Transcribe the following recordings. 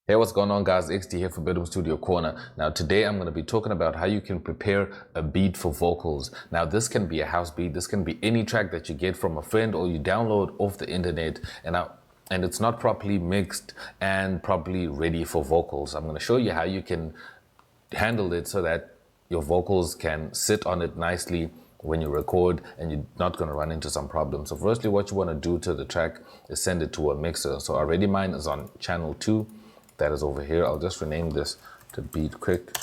Hey, what's going on, guys? XD here for Bedroom Studio Corner. Now today I'm going to be talking about how you can prepare a beat for vocals. Now this can be a house beat, this can be any track that you get from a friend or you download off the internet and it's not properly mixed and properly ready for vocals. I'm going to show you how you can handle it so that your vocals can sit on it nicely when you record and you're not going to run into some problems. So firstly, what you want to do to the track is send it to a mixer. So already mine is on channel 2. That is over here. I'll just rename this to Beat Quick.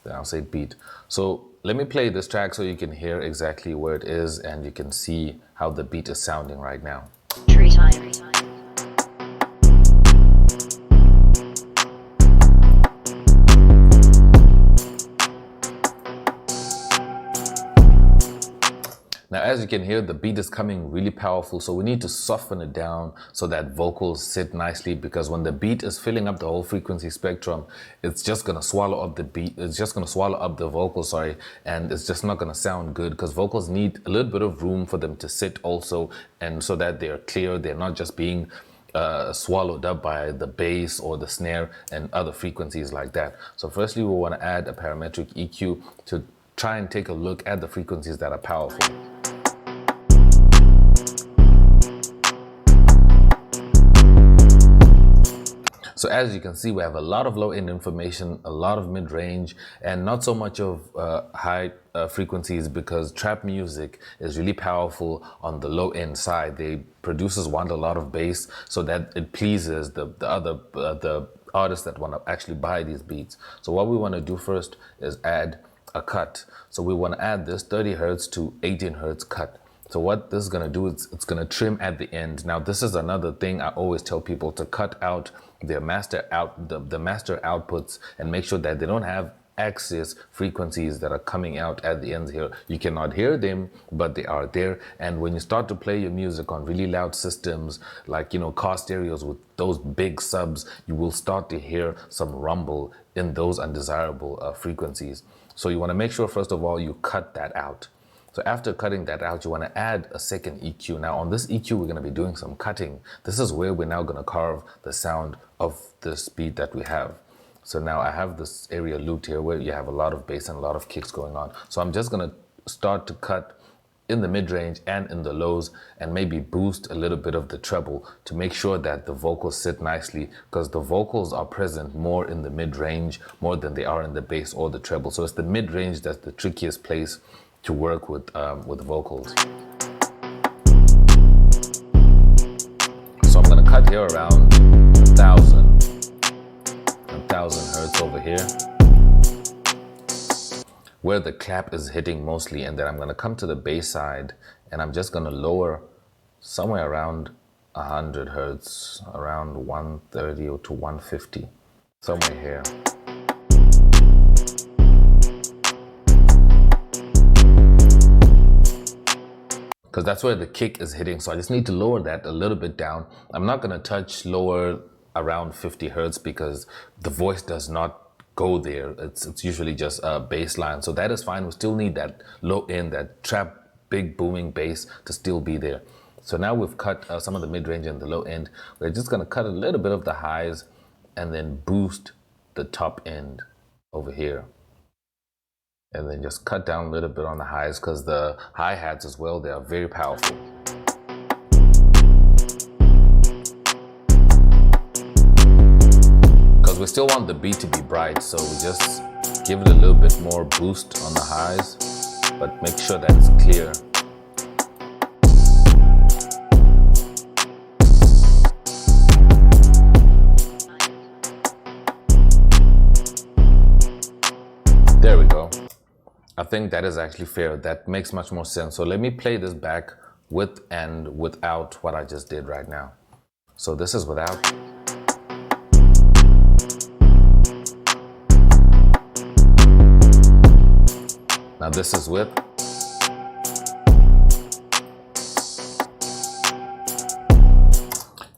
Then I'll say Beat. So let me play this track so you can hear exactly where it is and you can see how the beat is sounding right now. Tree time. Now, as you can hear, the beat is coming really powerful, so we need to soften it down so that vocals sit nicely, because when the beat is filling up the whole frequency spectrum, it's just going to swallow up the beat, it's just going to swallow up the vocals, and it's just not going to sound good, because vocals need a little bit of room for them to sit also, and so that they're clear, they're not just being swallowed up by the bass or the snare and other frequencies like that. So firstly, we want to add a parametric EQ to try and take a look at the frequencies that are powerful. So as you can see, we have a lot of low-end information, a lot of mid-range, and not so much of high frequencies, because trap music is really powerful on the low-end side. Producers want a lot of bass so that it pleases the artists that want to actually buy these beats. So what we want to do first is add a cut. So we want to add this 30 hertz to 18 hertz cut. So what this is going to do is it's going to trim at the end. Now this is another thing I always tell people, to cut out their master outputs and make sure that they don't have excess frequencies that are coming out at the ends here. You cannot hear them, but they are there. And when you start to play your music on really loud systems, like, you know, car stereos with those big subs, you will start to hear some rumble in those undesirable frequencies. So you want to make sure, first of all, you cut that out. So after cutting that out, you want to add a second EQ. Now on this EQ, we're going to be doing some cutting. This is where we're now going to carve the sound of this beat that we have. So now I have this area looped here where you have a lot of bass and a lot of kicks going on. So I'm just going to start to cut in the mid-range and in the lows, and maybe boost a little bit of the treble to make sure that the vocals sit nicely, because the vocals are present more in the mid-range more than they are in the bass or the treble. So it's the mid-range that's the trickiest place to work with vocals. So I'm going to cut here around 1,000 hertz over here, where the clap is hitting mostly, and then I'm going to come to the bass side and I'm just going to lower somewhere around 100 hertz, around 130 or to 150, somewhere here. Because that's where the kick is hitting, so I just need to lower that a little bit down. I'm not going to touch lower around 50 hertz because the voice does not go there. It's usually just a bass line, so that is fine. We still need that low end, that trap, big booming bass to still be there. So now we've cut some of the mid-range and the low end. We're just going to cut a little bit of the highs and then boost the top end over here. And then just cut down a little bit on the highs, because the hi-hats as well, they are very powerful. Because we still want the beat to be bright, so we just give it a little bit more boost on the highs, but make sure that it's clear. There we go. I think that is actually fair. That makes much more sense. So let me play this back with and without what I just did right now. So this is without. Now this is with.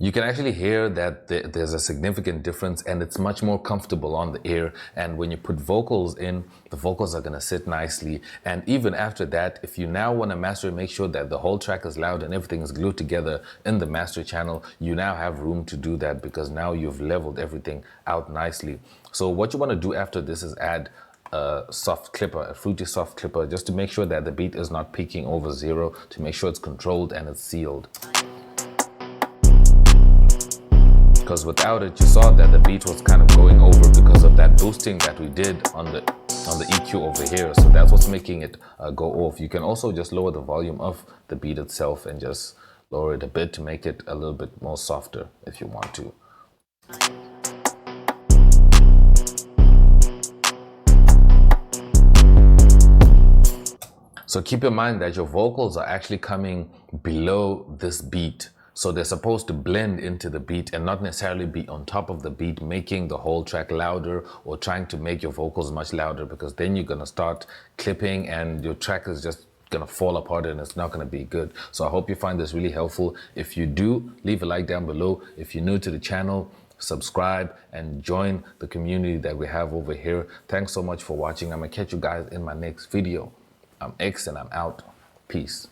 You can actually hear that there's a significant difference, and it's much more comfortable on the ear. And when you put vocals in, the vocals are going to sit nicely. And even after that, if you now want to master, make sure that the whole track is loud and everything is glued together in the master channel, you now have room to do that because now you've leveled everything out nicely. So what you want to do after this is add a soft clipper, a fruity soft clipper, just to make sure that the beat is not peaking over 0, to make sure it's controlled and it's sealed. Because without it, you saw that the beat was kind of going over because of that boosting that we did on the EQ over here. So that's what's making it go off. You can also just lower the volume of the beat itself and just lower it a bit to make it a little bit more softer if you want to. So keep in mind that your vocals are actually coming below this beat. So they're supposed to blend into the beat and not necessarily be on top of the beat, making the whole track louder or trying to make your vocals much louder, because then you're going to start clipping and your track is just going to fall apart and it's not going to be good. So I hope you find this really helpful. If you do, leave a like down below. If you're new to the channel, subscribe and join the community that we have over here. Thanks so much for watching. I'm going to catch you guys in my next video. I'm X and I'm out. Peace.